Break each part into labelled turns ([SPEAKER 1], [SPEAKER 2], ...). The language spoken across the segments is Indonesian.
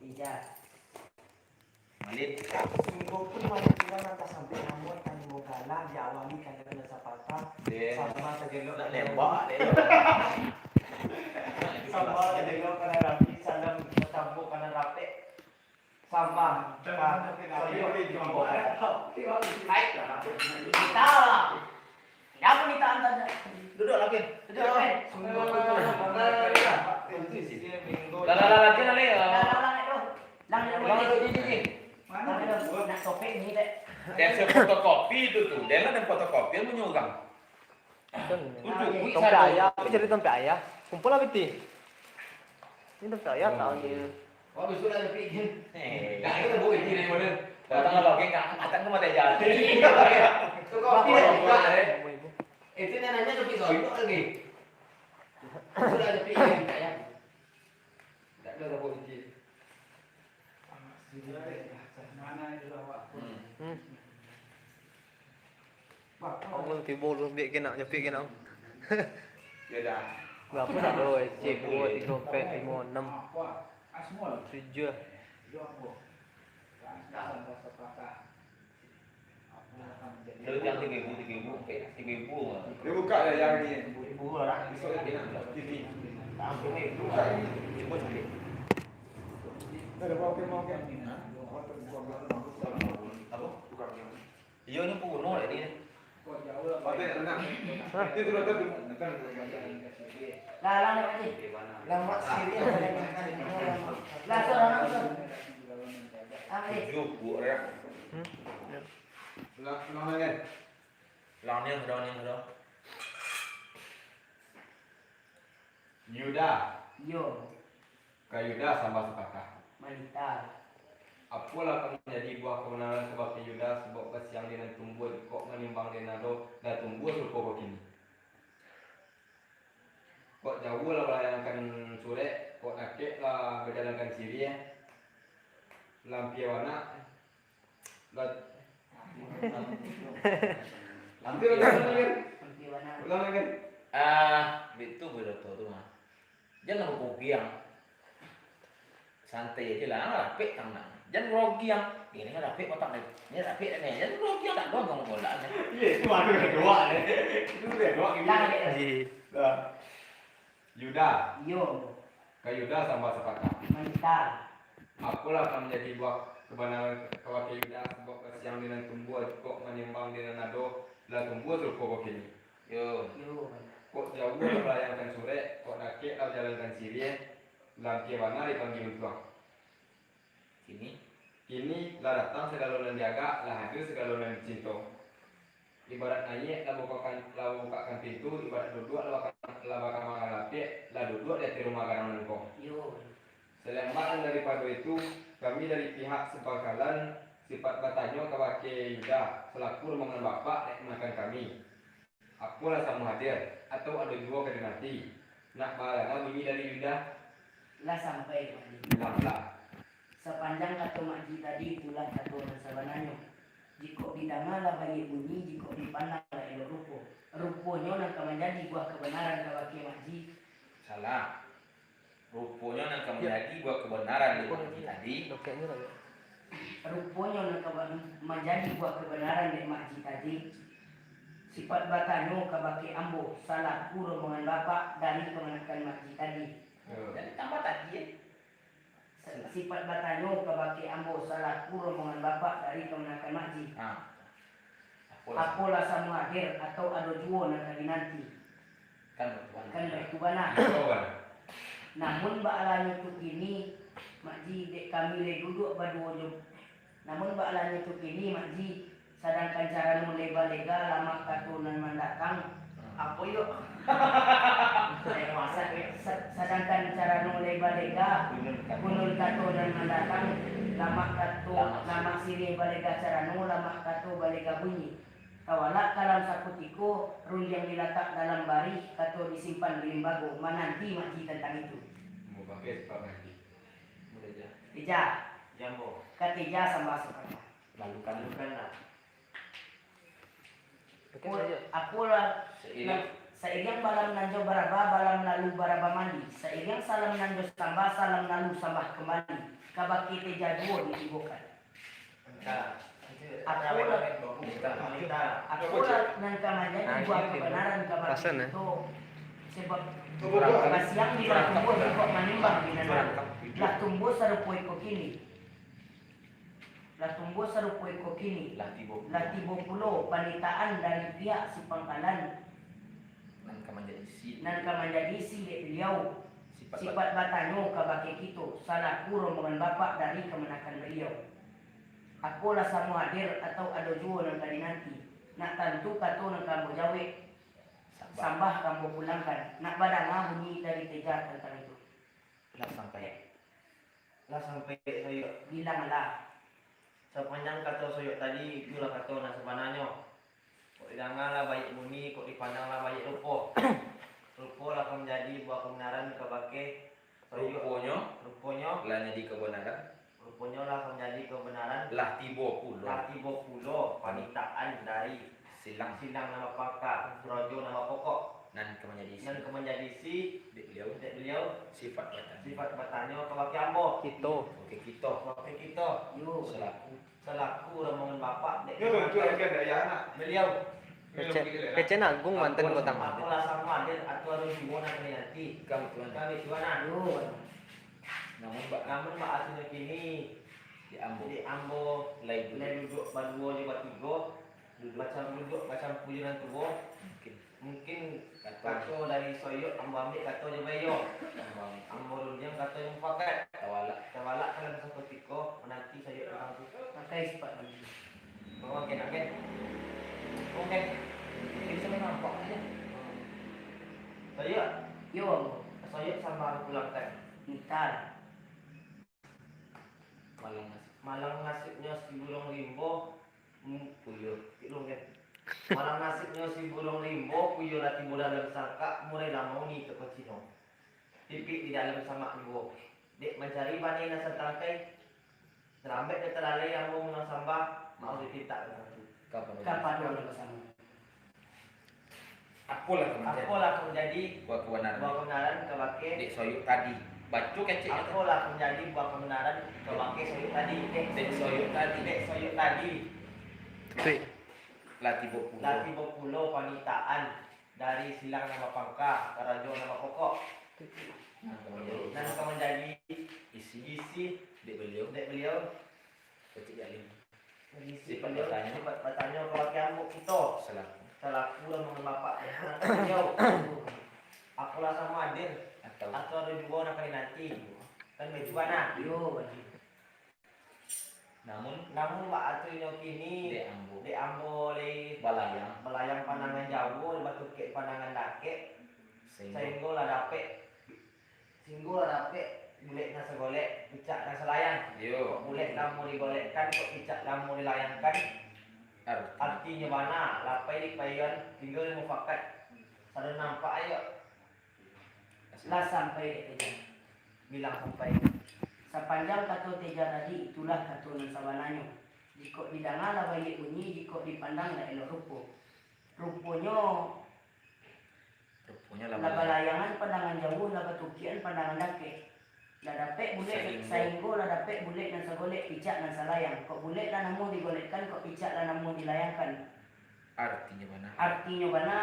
[SPEAKER 1] Iya.
[SPEAKER 2] Malit.
[SPEAKER 1] Sungguh pun manusia nanti sampai namun kan bukala diawali kan dengan sapata sama segelok
[SPEAKER 2] Nak lembak deh.
[SPEAKER 1] sama segelok karena rapi salam bertabuk karena rapi sama kita apa kita antar
[SPEAKER 2] Duduk lagi.
[SPEAKER 1] duduk lagi
[SPEAKER 2] Lagi nali.
[SPEAKER 1] Lang nak topik ni dek.
[SPEAKER 2] Dan fotokopi itu tuh. Dan ada fotokopi yang menyugang.
[SPEAKER 3] Tempe ayah, apa jadi tempe ayah? Kumpul lah beti. Ini tempe ayah tahu ni.
[SPEAKER 4] Oh, besok ada bikin.
[SPEAKER 2] Nah, kita buat ini dari mana? Datang lagi kan, akan ke mata jalan.
[SPEAKER 4] Tu kopi dah buka deh. Itu nanya tu pisau itu lagi. Sudah ada bikin tak ya? Tak ada buat bikin. Mana itu awak?
[SPEAKER 3] Ông tiba lu biar kena nyepik kena.
[SPEAKER 2] Ya dah.
[SPEAKER 3] Berapa dah rồi? Cik 2, 3, 4, 5, 6, 7.
[SPEAKER 2] Lalu yang 3.000, kayak 3.000.
[SPEAKER 5] Dia buka dah yang ni.
[SPEAKER 1] Ibu lah.
[SPEAKER 5] Besok dia nak TV.
[SPEAKER 2] Buka ini. Cuba cari.
[SPEAKER 5] Ada mau ke?
[SPEAKER 2] Apa? Iya ni puno dah ni.
[SPEAKER 5] Patut nak. Itu tu tu.
[SPEAKER 1] Lah lang aja. Lang mak siri lah seorang tu. Ambil.
[SPEAKER 2] Tujuh orang.
[SPEAKER 5] Lah kan.
[SPEAKER 2] Lawan.
[SPEAKER 5] Yuda.
[SPEAKER 1] Yo,
[SPEAKER 5] Kayuda sama sepakah.
[SPEAKER 1] mantap.
[SPEAKER 5] Apalah akan menjadi buah kebenaran sebab Yuda sebab kesiang dengan tumbuh kok menimbang denado dan tumbuh serupa kini. Kok jauh lah melayangkan sore, kok nakik lah berjalankan siri Lampia warna. Lampia warna. Ulang lagi.
[SPEAKER 2] Itu betul tu mah. Jangan kopi yang santai aja lah, rapik tangan. Jangan grogi yang ini kan rapik otak ni. Ni rapik ni. Jangan grogi yang tak doang bola ni.
[SPEAKER 5] Iya, itu ada kedua ni. Itu kedua
[SPEAKER 1] Lang
[SPEAKER 5] gini.
[SPEAKER 1] aja.
[SPEAKER 5] Dah. Yuda,
[SPEAKER 1] Yo,
[SPEAKER 5] Kayuda sama sepakah.
[SPEAKER 1] mantap.
[SPEAKER 5] Apalah akan menjadi buah kebenaran kawat Yuda sebab kesiang dengan tumbuh kok menimbang dengan nado lah tumbuh serupa kini.
[SPEAKER 2] Yo.
[SPEAKER 1] Yo,
[SPEAKER 5] Kok jauh melayangkan sore, kok nakik lah jalankan siri Lampia warna dipanggil tuang.
[SPEAKER 2] Sini.
[SPEAKER 5] Kini lah datang segala yang diaga, lah hadir segala yang dicinta. Ibarat naik, lah bukakan pintu, ibarat duduk, lah bakal makan lapik, lah duduk di rumah kanan engkau.
[SPEAKER 1] yo.
[SPEAKER 5] Selain daripada itu, kami dari pihak sebangkalan sifat bertanya kepada Yuda selaku rombongan bapak yang makan kami. Apalah sama hadir atau ada dua kali nanti. Nak barang bunyi dari Yuda?
[SPEAKER 1] Lah sampai tadi.
[SPEAKER 5] Lamlah.
[SPEAKER 1] Sepanjang kata makji tadi itulah kata orang sebenarnya. Jika didengar lah baik bunyi, jika dipandang lah elok rupa. Rupanya nak menjadi buah kebenaran kawaki makji.
[SPEAKER 2] Salah. Rupanya nak menjadi buat kebenaran di tadi.
[SPEAKER 3] Doketnya lah.
[SPEAKER 1] Rupanya nak menjadi buah kebenaran di makji tadi. Sifat batanya kabaki ambo salah rombongan bapak dari kemenakan makji tadi.
[SPEAKER 2] Dan tambah tadi ya.
[SPEAKER 1] Sifat batanya kabaki ambo salah rombongan bapak dari kemenakan makji. Apalah sama hadir atau ada dua nanti nanti.
[SPEAKER 2] Kan bertuan.
[SPEAKER 1] Kan itu bana. Namun ba'alanya tu kini makji dek kami le duduk berdua jom. Namun ba'alanya tu kini makji sedangkan cara lega lama katunan mendatang apa yuk? Sedangkan cara lega kunul katunan mendatang lama sirih balega cara lama katu balega bunyi. Kawala kalam sakutiko rul yang diletak dalam bari katu disimpan di limbago menanti makji tentang itu.
[SPEAKER 5] Mau pakai sebab nanti.
[SPEAKER 2] Mudah
[SPEAKER 1] Tija,
[SPEAKER 2] Jambo.
[SPEAKER 1] ketiga sama seperti.
[SPEAKER 2] Lalukan lah.
[SPEAKER 3] Doketnya aja.
[SPEAKER 1] Apalah
[SPEAKER 2] Seiring
[SPEAKER 1] Sairing balam nanjo baraba balam lalu baraba mandi. Sairing salam nanjo sambah salam lalu sambah kembali. Kabaki teja duo ditibukan. Akulah nan kamanya buat kebenaran kabaki
[SPEAKER 3] Rasan, ya?
[SPEAKER 1] itu. Sebab kasiang di tumbuh kok manimbang binanan. Lah tumbuh sarupoi ko kini. Lah tumbuh sarupoi ko kini.
[SPEAKER 2] Lah tibo.
[SPEAKER 1] Lah tibo pulo panitaan dari pihak si Pangkalan
[SPEAKER 2] Nan ka menjadi si.
[SPEAKER 1] nan kamanjadi si beliau
[SPEAKER 2] Sifat
[SPEAKER 1] sifat batanyo kabake kito salah kuro dengan bapak dari kemenakan beliau. Aku lah samu hadir atau ada juo nang kali nanti. Nak tentu kato nang kamu jawe sambah kamu pulangkan. Nak badanga bunyi dari teja tentang itu.
[SPEAKER 3] Lah sampai soyo
[SPEAKER 1] Bilanglah.
[SPEAKER 3] sepanjang kata soyo tadi itulah kata na sebenarnya. Kok didangalah baik bumi, kok dipandanglah baik rupo. Rupo lah akan menjadi buah kebenaran kabake soyo. Ruponya
[SPEAKER 2] lah jadi kebenaran.
[SPEAKER 3] Rupanya lah akan menjadi kebenaran.
[SPEAKER 2] Lah tibo pulo.
[SPEAKER 3] Lah tiba pulo panitaan dari
[SPEAKER 2] Silang
[SPEAKER 3] silang nama pangkat, rojo nama pokok,
[SPEAKER 2] nan ka menjadi si.
[SPEAKER 3] dan kemenjadi si
[SPEAKER 2] Beliau
[SPEAKER 3] beliau
[SPEAKER 2] sifat batan.
[SPEAKER 3] sifat batanya kabake ambo.
[SPEAKER 2] Oke kita
[SPEAKER 3] Kabake kita
[SPEAKER 1] Yo.
[SPEAKER 3] selaku rombongan bapak dek
[SPEAKER 5] Itu betul kan ya anak.
[SPEAKER 3] beliau.
[SPEAKER 6] Kecen Agung mantan kotang.
[SPEAKER 3] Aku lah sama dia atau ada hubungan nanti.
[SPEAKER 2] kamu tuan.
[SPEAKER 3] Kami tuan
[SPEAKER 1] Yo.
[SPEAKER 2] Namun Mbak
[SPEAKER 3] namun Mbak Asli kini
[SPEAKER 2] di Ambo
[SPEAKER 3] di Ambo
[SPEAKER 2] lay dulu
[SPEAKER 3] nilai duduk badua di batigo macam pujuran tubuh mungkin kato dari soyo ambo ambil kato je bayo ambo runjang kato yang pakai
[SPEAKER 2] tawala
[SPEAKER 3] tawala kalau seperti ko nanti saya datang tu
[SPEAKER 1] Pakai sifat lagi.
[SPEAKER 3] oke
[SPEAKER 2] ini saya nampak aja
[SPEAKER 3] saya
[SPEAKER 1] Yo.
[SPEAKER 3] saya sama pulangkan
[SPEAKER 1] Nital.
[SPEAKER 2] malang nasi
[SPEAKER 3] malang nasibnya si burung limbo
[SPEAKER 2] puyuh
[SPEAKER 3] tilung kan malang nasibnya si burung limbo puyo lati bola dalam sangka mulai lama ni ke kocino tipi di dalam sama ibu dek mencari bani nasa tangkai terambet dia terlalai yang mau menang sambah mau ditintak
[SPEAKER 1] Kapan dulu bersama?
[SPEAKER 2] apalah kemenjadi
[SPEAKER 3] aku lah menjadi
[SPEAKER 2] buat kebenaran
[SPEAKER 3] buah kebenaran kebake
[SPEAKER 2] dek soyuk tadi baca kecil
[SPEAKER 3] aku lah menjadi buah kebenaran kebake soyuk tadi
[SPEAKER 2] dek soyuk tadi
[SPEAKER 3] dek soyuk tadi
[SPEAKER 6] Tui.
[SPEAKER 2] lah tibo pulo
[SPEAKER 3] lati pulau panitaan dari silang nama pangka karajo nama pokok dan akan menjadi
[SPEAKER 2] isi
[SPEAKER 3] isi
[SPEAKER 2] dek beliau
[SPEAKER 3] dek beliau
[SPEAKER 2] kecil alim
[SPEAKER 3] isi
[SPEAKER 2] Sifat
[SPEAKER 3] beliau
[SPEAKER 2] batanya.
[SPEAKER 3] sifat batanya kebake amuk kita
[SPEAKER 2] selaku
[SPEAKER 3] selaku dan bapak beliau aku lah sama hadir
[SPEAKER 2] atau
[SPEAKER 3] atau ada dua nak kali nanti kan bejuana
[SPEAKER 1] Yo.
[SPEAKER 3] namun mbak atu kini
[SPEAKER 2] dek Ambo
[SPEAKER 3] di ambo le
[SPEAKER 2] balayang
[SPEAKER 3] belayang pandangan jauh batu ke pandangan dake
[SPEAKER 2] sehingga
[SPEAKER 3] sehingga lah dapet bulet nasa golek picak nasa layang
[SPEAKER 2] yo
[SPEAKER 3] bulet lamu digolekkan kok picak lamu dilayangkan artinya mana lapai di payan tinggal mufakat sada nampak ayo
[SPEAKER 1] Lah sampai teja.
[SPEAKER 3] bilang sampai
[SPEAKER 1] Sepanjang kato teja tadi itulah kato ng sawananyo. Jika didengar lah banyak bunyi, jika dipandang lah elok rupo. Ruponyo
[SPEAKER 2] rupanya
[SPEAKER 1] lah
[SPEAKER 2] lah
[SPEAKER 1] balayangan pandangan jauh, lah batukian pandangan dake. Lah dapet bulet sainggo lah dapet bulet nan sagolek picak nan salayang. Kok bulet lah namu digolekkan, kok picak lah namu dilayangkan.
[SPEAKER 2] artinya mana
[SPEAKER 1] Artinya mana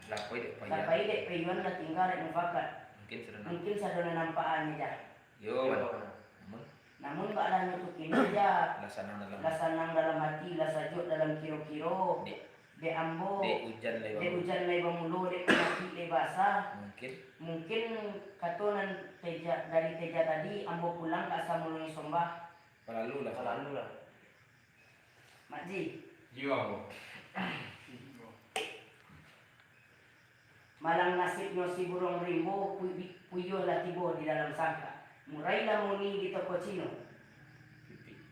[SPEAKER 2] lapoi dek payah
[SPEAKER 1] lapai dek peyuan lah tinggal dan mufakat.
[SPEAKER 2] mungkin sudah nampak
[SPEAKER 1] Mungkin sadona nampaannya jah.
[SPEAKER 2] yo namun
[SPEAKER 1] Namun Mbak lah nutukin aja.
[SPEAKER 2] laksana dalam
[SPEAKER 1] Lasanang dalam hati, lasajuk dalam kiro-kiro.
[SPEAKER 2] Dek.
[SPEAKER 1] De ambo,
[SPEAKER 2] dek hujan
[SPEAKER 1] de
[SPEAKER 2] lewat
[SPEAKER 1] hujan lay bamulo, de mati lay basah.
[SPEAKER 2] mungkin
[SPEAKER 1] Mungkin katonan teja dari teja tadi ambo pulang ke asal mulai sombah.
[SPEAKER 2] lalu lah
[SPEAKER 3] selalu lah
[SPEAKER 1] Makji,
[SPEAKER 5] Jiwa Ambo.
[SPEAKER 1] malang nasibnya si burung rimbo, puyo lah tibo di dalam sangka. Murai lah muni di toko Cino.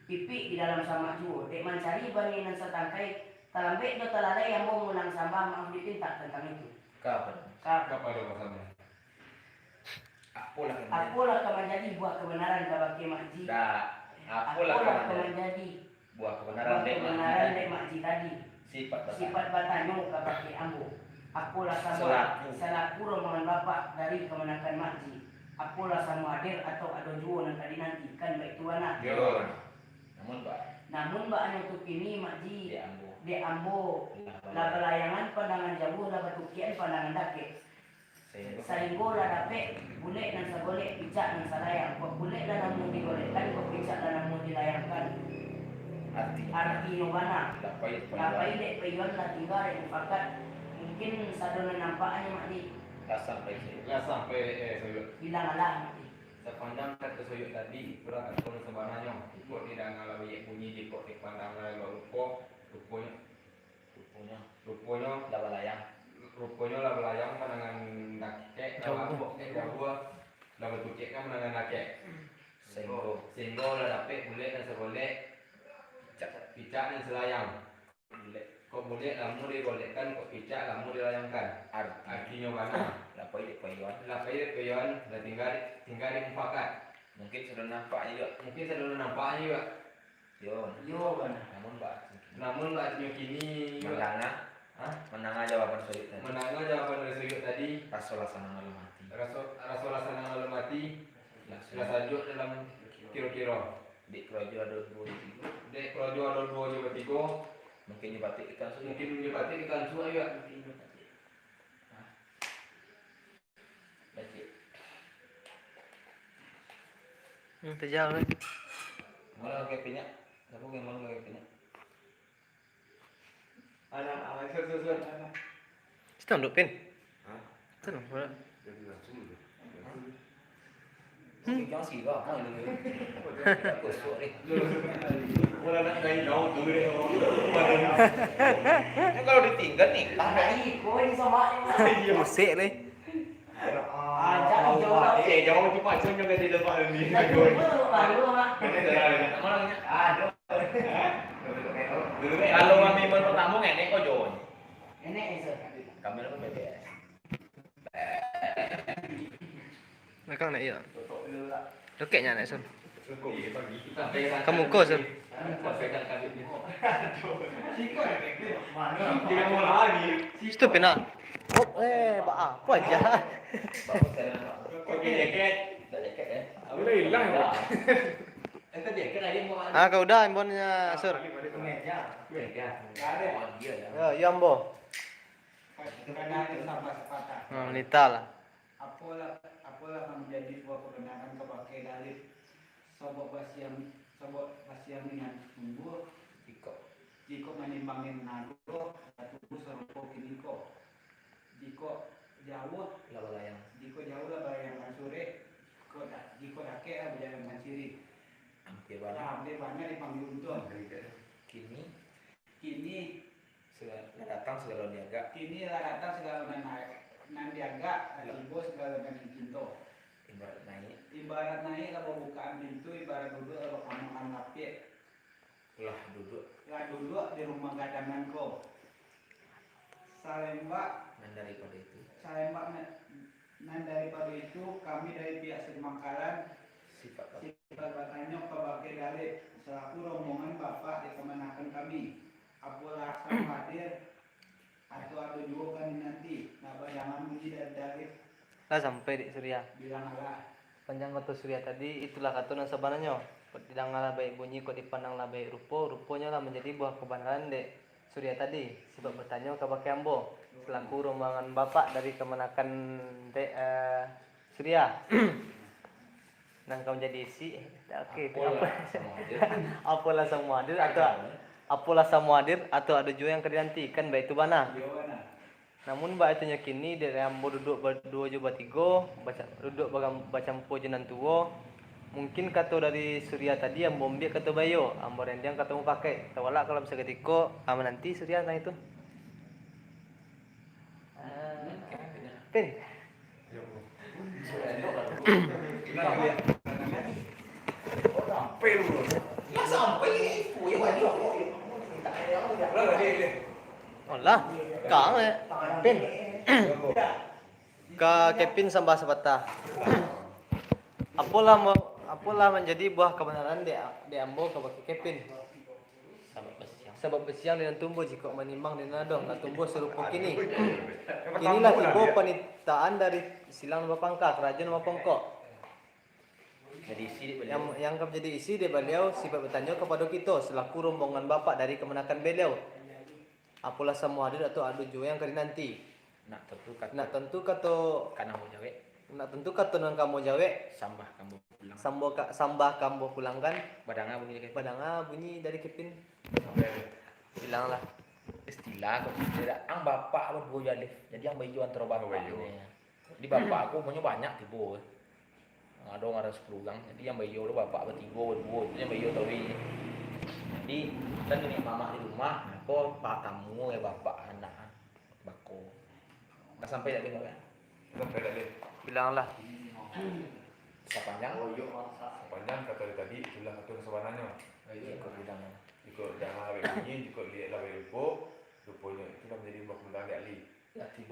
[SPEAKER 1] Pipi di dalam sama juo. Dek mencari bani nan setangkai. Talambek do talalay yang mau mulang sambah mau dipinta tentang itu.
[SPEAKER 2] kapan
[SPEAKER 1] Kak,
[SPEAKER 5] Apa ada masalah?
[SPEAKER 2] apalah kan
[SPEAKER 1] apalah kau menjadi buah kebenaran kabake makji.
[SPEAKER 2] dah apalah
[SPEAKER 1] Apalah
[SPEAKER 2] kan
[SPEAKER 1] kau menjadi
[SPEAKER 2] buah
[SPEAKER 1] buah
[SPEAKER 2] kebenaran dek
[SPEAKER 1] kebenaran dek makji tadi.
[SPEAKER 2] sifat
[SPEAKER 1] Sifat batanyo kabake ambo. Apalah selaku rombongan bapak dari kemenakan makji. Apalah sama hadir atau ada juo yang tadi nantikan baik tuana.
[SPEAKER 2] Yo. Namun Pak,
[SPEAKER 1] Namun mbak anu tuh kini makji
[SPEAKER 2] di ambo.
[SPEAKER 1] di ambo lah layangan pandangan jauh lah batukian pandangan dake. Sainggo lah dape bule nang sagolek picak nang salayang. Kok bule lah namun digolekkan, kok picak lah namun dilayangkan. Arti nubana. Lapai dek payuan lah tinggal yang fakat. Mungkin sadona nampaknya makji
[SPEAKER 2] Tak sampai sini.
[SPEAKER 5] Nggak sampai soyut.
[SPEAKER 1] bilang alah makji.
[SPEAKER 5] Sepandang kata soyut tadi, kurang kata sebenarnya. Ikut tidak ngalami bunyi di kok di pandang lain rupanya
[SPEAKER 2] Dapat layang.
[SPEAKER 5] rupanya lah belayang menangan nakek, jauh lah bentuknya kan menangan nakek. Sehingga lah dapat boleh dan seboleh picak dan selayang. Kok boleh lamu digolekkan, kok picak lamu dilayangkan. Artinya mana?
[SPEAKER 2] Lapai dek payuan.
[SPEAKER 5] Lapai peyon lah tinggal dimufakat.
[SPEAKER 2] Mungkin sudah nampak juga.
[SPEAKER 5] Mungkin saya nampaknya juga.
[SPEAKER 2] Yo bana. Namun Pak,
[SPEAKER 5] Namun artinya kini
[SPEAKER 2] menanga jawaban sulit tadi.
[SPEAKER 5] menangga jawaban dari soyut tadi.
[SPEAKER 2] Rasul sana malu mati.
[SPEAKER 5] Rasulullah SAW mati. Sudah sajuk dalam kira-kira.
[SPEAKER 2] Di kerojo ada 2
[SPEAKER 5] Dek projo ada 2 juga 3.
[SPEAKER 2] mungkin dibatik ikan sulit.
[SPEAKER 5] Mungkin menyebati ikan suah juga.
[SPEAKER 2] Batik.
[SPEAKER 6] Terjauh ni.
[SPEAKER 2] Malah kayak pinyak. Siapa yang malu kayak pinyak?
[SPEAKER 5] Anak susun.
[SPEAKER 6] Kita duduk pin. Kita duduk.
[SPEAKER 2] Jangan sih kau. Mau dulu. Aku suara ni.
[SPEAKER 5] Mulai nak kain jauh tu deh.
[SPEAKER 2] Kalau ditinggal nih,
[SPEAKER 1] Tanah iko ini sama ni.
[SPEAKER 6] Musik ni.
[SPEAKER 5] Jauh cepat sunyi ke di depan ni.
[SPEAKER 1] Baru mah.
[SPEAKER 2] Aduh. Kalau kami pertama ngene kok Jon.
[SPEAKER 1] Ini eso.
[SPEAKER 2] Kami lah BBS.
[SPEAKER 6] Mereka nak iya. Dekatnya nak Sun.
[SPEAKER 5] Pagi.
[SPEAKER 6] Kamu kau Sun.
[SPEAKER 5] Sampaikan kali ni.
[SPEAKER 1] Tidak mau lagi.
[SPEAKER 6] Situ pin nak. Oh, apa aja.
[SPEAKER 5] Okey jaket.
[SPEAKER 2] Tak jaket eh.
[SPEAKER 5] Boleh hilang tak?
[SPEAKER 2] Itu jaket lagi mau.
[SPEAKER 6] Ah, kau dah imbonnya Sur.
[SPEAKER 1] Meja.
[SPEAKER 2] Oh dia ya.
[SPEAKER 6] Ya, Yambo.
[SPEAKER 7] Karena itu sampai sepatah.
[SPEAKER 6] Nita lah.
[SPEAKER 7] Apalah menjadi sebuah kebenaran kepakai dalil sobok basiam dengan sungguh jika menimbangin nago tubuh serupa kiniko jika jauh
[SPEAKER 2] Lawalayang.
[SPEAKER 7] jika jauh lah bayangan sore jika dake lah berjalan ciri
[SPEAKER 2] Hampir banyak.
[SPEAKER 7] hampir banyak dipanggil untung
[SPEAKER 2] Kini sudah datang segala niaga.
[SPEAKER 7] kini lah datang segala nandiaga ibu segala kinto
[SPEAKER 2] Ibarat naik.
[SPEAKER 7] ibarat naik lah pembukaan pintu ibarat duduk lah pemakan lapik
[SPEAKER 2] Lah duduk.
[SPEAKER 7] lah duduk di rumah gadangan ko salembak
[SPEAKER 2] Dan daripada itu
[SPEAKER 7] nan daripada itu kami dari pihak Sedemangkalan
[SPEAKER 2] sifat
[SPEAKER 7] sifat bertanya pakai dalil selaku rombongan bapak di kemenakan kami apalah sama hadir atau ada juga kami nanti nah jangan muji dari dalil
[SPEAKER 6] Lah sampai di Surya.
[SPEAKER 7] bilang Allah
[SPEAKER 6] Panjang kata Surya tadi itulah kata yang sebenarnya. Kok didengarlah baik bunyi, kok dipandanglah baik rupa, rupanya lah menjadi buah kebenaran dek Surya tadi. Sebab bertanya ke Pakai Ambo selaku rombongan bapak dari kemenakan dek Surya. Nang kau menjadi isi, okey. Apalah semua hadir atau apalah semua hadir atau ada juga yang kedinantikan baik itu mana.
[SPEAKER 7] jawabannya
[SPEAKER 6] Namun mbak itu kini dari ambo duduk berdua juga tiga, duduk baca pujian tua. Mungkin kata dari Surya tadi ambo ambil kata bayo, ambo rendang kata mau pakai. Tawala kalau bisa ketika aman nanti Surya nah itu. Pin. Olah, kang Pin. Ka Kevin sambah sepatah. Apalah menjadi buah kebenaran di ambo ke Kevin.
[SPEAKER 2] sampai siang.
[SPEAKER 6] sebab besiang dengan tumbuh jika menimbang dengan dong lah tumbuh serupa kini.
[SPEAKER 5] Yang
[SPEAKER 6] Inilah
[SPEAKER 5] pertama
[SPEAKER 6] tiba
[SPEAKER 5] lah,
[SPEAKER 6] penitaan dari silang bapangka kerajaan bapangkok
[SPEAKER 2] Jadi isi di beliau.
[SPEAKER 6] yang menjadi isi dari beliau sifat bertanya kepada kita selaku rombongan bapak dari kemenakan beliau. Apalah semua hadir atau adu juga yang kali nanti.
[SPEAKER 2] Nak tentu kata
[SPEAKER 6] Nak tentu kata
[SPEAKER 2] karena mau jawe
[SPEAKER 6] nak tentu kata nang kamu jawe
[SPEAKER 2] sambah kamu pulang.
[SPEAKER 6] sambah kamu pulangkan
[SPEAKER 2] Badanga bunyi kayak
[SPEAKER 6] padanga bunyi dari Kevin bilang lah
[SPEAKER 2] istilah kok tidak ang bapak apa bu jalif jadi yang bayu antara bapak
[SPEAKER 5] bayu.
[SPEAKER 2] ini. Jadi bapak aku punya banyak tibo ada orang ada 10 orang jadi yang bayu itu bapak bertiga berdua itu yang bayu tahu ini. Jadi kan ini mama di rumah aku pak tamu ya bapak anak bako nggak sampai tak tengok ya
[SPEAKER 5] sampai tadi
[SPEAKER 6] bilang lah
[SPEAKER 2] sepanjang
[SPEAKER 5] panjang kata dia tadi itulah satu sebenarnya.
[SPEAKER 2] ikut bilang
[SPEAKER 5] Jika jangan lebih bunyi, jika lihat lebih lupa, lupanya itu dah menjadi buah kemenangan di ahli.
[SPEAKER 2] ya 30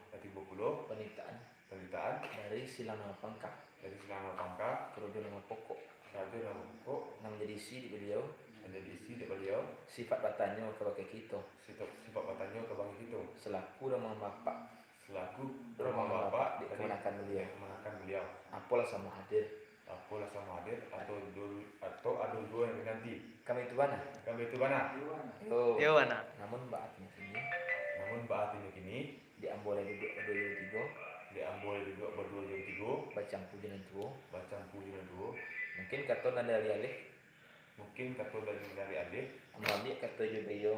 [SPEAKER 5] Nanti 20
[SPEAKER 2] penitaan
[SPEAKER 5] pemberitaan
[SPEAKER 2] dari silang nama pangkat
[SPEAKER 5] dari selama pangkat,
[SPEAKER 2] kerujuan nama pokok
[SPEAKER 5] raja nama pokok,
[SPEAKER 2] yang menjadi isi di beliau
[SPEAKER 5] menjadi isi di beliau,
[SPEAKER 2] sifat batanya kepada kita
[SPEAKER 5] sifat katanya ke bangsa itu,
[SPEAKER 2] selaku nama bapak
[SPEAKER 5] selaku
[SPEAKER 2] Rumah
[SPEAKER 5] rumah bapak
[SPEAKER 2] di kemenakan beliau.
[SPEAKER 5] kemenakan beliau.
[SPEAKER 2] apalah sama hadir
[SPEAKER 5] Apalah sama hadir atau adu dua yang nanti.
[SPEAKER 2] kami itu mana
[SPEAKER 5] Kami itu mana?
[SPEAKER 2] yo
[SPEAKER 6] yo anak
[SPEAKER 2] namun mbak ini sini
[SPEAKER 5] Namun bahagian kini
[SPEAKER 2] diambil dari dua tiga
[SPEAKER 5] diambil juga berdua yang tiga,
[SPEAKER 2] baca pujian itu
[SPEAKER 5] baca puji dan dua.
[SPEAKER 2] mungkin kata nada alih
[SPEAKER 5] Mungkin kata dari adik,
[SPEAKER 2] ambil kata jubayo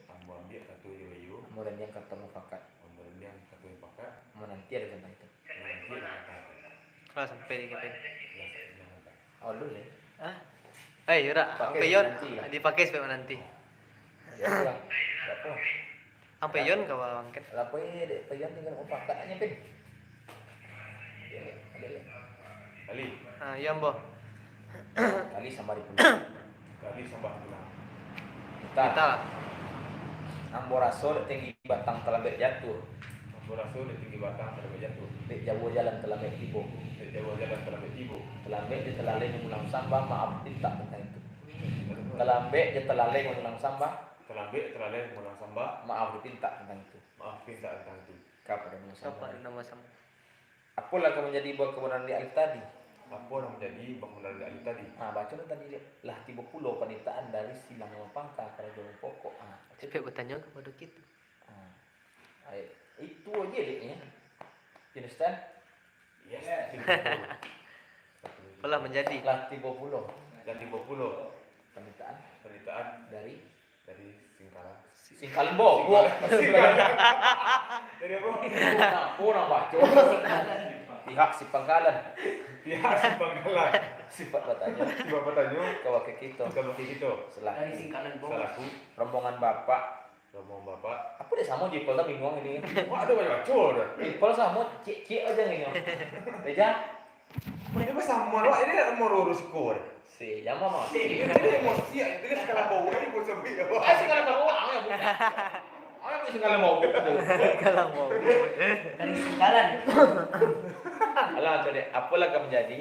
[SPEAKER 5] ambil kata Yayu,
[SPEAKER 2] kemudian yang kata mufakat
[SPEAKER 5] ambil yang kata yang pakai,
[SPEAKER 2] nanti ada tentang itu
[SPEAKER 5] nanti ada kata.
[SPEAKER 6] lah sampai di Kevin
[SPEAKER 2] awal dulu ya
[SPEAKER 6] ah yura
[SPEAKER 2] Pakai
[SPEAKER 6] ampeyon
[SPEAKER 2] nanti lah.
[SPEAKER 6] dipakai sampai nanti
[SPEAKER 2] ya pulang apa
[SPEAKER 6] ampeyon kau angkat
[SPEAKER 2] apa ini dek pegang tinggal mufakat aja pin ada ya
[SPEAKER 5] Kali,
[SPEAKER 6] iya ambo
[SPEAKER 2] kali sama di pulang
[SPEAKER 5] kali sembah tulang.
[SPEAKER 6] kita lah
[SPEAKER 2] amboraso tinggi batang telabek jatuh
[SPEAKER 5] Aku rasa dia tinggi batang pada jatuh.
[SPEAKER 2] dek jauh jalan telabek tibo
[SPEAKER 5] Dia jauh jalan telah bertibu.
[SPEAKER 2] telabek di telalai mengulang sambah maaf tidak tentang itu telabek di telalai mengulang sambah
[SPEAKER 5] Terlambat terlalai mengulang sambah.
[SPEAKER 2] maaf dipinta tentang itu
[SPEAKER 5] Maaf minta tentang itu.
[SPEAKER 2] kapan ada mengulang
[SPEAKER 6] siapa
[SPEAKER 2] sambah
[SPEAKER 6] ada nama sama
[SPEAKER 2] apalah kamu menjadi buah kebenaran di alif tadi
[SPEAKER 5] Apa yang menjadi bangunan dari tadi?
[SPEAKER 2] baca tadi lah 30 penitaan dari silang nama pangka pada jalan pokok
[SPEAKER 6] sampai bertanya kepada kita
[SPEAKER 2] itu aja deh ya you understand
[SPEAKER 5] Yes.
[SPEAKER 6] apalah menjadi
[SPEAKER 2] lah 30
[SPEAKER 5] Dan 30
[SPEAKER 2] penitaan
[SPEAKER 5] penitaan
[SPEAKER 2] dari
[SPEAKER 5] Singkala.
[SPEAKER 2] Singkalbo gua
[SPEAKER 5] Dari apa?
[SPEAKER 2] kurang baca pihak si pangkalan
[SPEAKER 5] Pihak si Bangkalan.
[SPEAKER 2] sifat batanya
[SPEAKER 5] Si bapak tanya.
[SPEAKER 2] kawa ke kita
[SPEAKER 5] Kalau kita
[SPEAKER 2] selaku
[SPEAKER 1] Dari singkalan bawah.
[SPEAKER 5] selaku
[SPEAKER 2] rombongan bapak
[SPEAKER 5] rombongan bapak.
[SPEAKER 2] apa deh sama jipol tapi bingung ini
[SPEAKER 5] Wah ada banyak bacol dah.
[SPEAKER 2] jipol sama cik aja nih beja
[SPEAKER 5] Ini mah sama lah. Ini mau urus skor.
[SPEAKER 2] si jama mau
[SPEAKER 5] Ini mau siap. Ini skala bawah ini mau sampai apa?
[SPEAKER 2] segala peluang ya bu aku segala mau gitu
[SPEAKER 6] kalau mau
[SPEAKER 1] Dari singkalan.
[SPEAKER 2] alah tadi apalah kamu jadi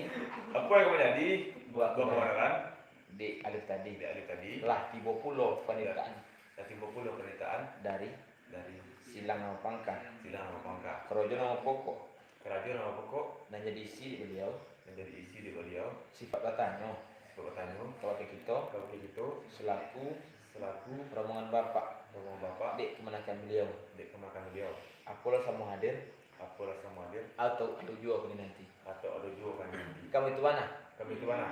[SPEAKER 5] Apa yang menjadi
[SPEAKER 2] buat
[SPEAKER 5] buah kebenaran
[SPEAKER 2] di alif tadi
[SPEAKER 5] di alif tadi?
[SPEAKER 2] lah 30 penitaan
[SPEAKER 5] Dan 50 penitaan
[SPEAKER 2] dari
[SPEAKER 5] dari
[SPEAKER 2] silang nama pangkat
[SPEAKER 5] silang nama pangkat.
[SPEAKER 2] kerojo nama pokok
[SPEAKER 5] Kerajaan nama pokok
[SPEAKER 2] dan jadi isi beliau
[SPEAKER 5] menjadi isi di beliau.
[SPEAKER 2] sifat batanya
[SPEAKER 5] Bapak tanya,
[SPEAKER 2] kalau ke kita
[SPEAKER 5] kalau begitu
[SPEAKER 2] selaku
[SPEAKER 5] selaku
[SPEAKER 2] rombongan bapak
[SPEAKER 5] rombongan bapak
[SPEAKER 2] dek kemenakan beliau
[SPEAKER 5] dek kemakan beliau,
[SPEAKER 2] apalah sama hadir
[SPEAKER 5] apa rasa hadir
[SPEAKER 2] atau tujuh aku nanti
[SPEAKER 5] atau ada juga kan nanti.
[SPEAKER 2] kamu itu mana
[SPEAKER 5] Kami itu mana?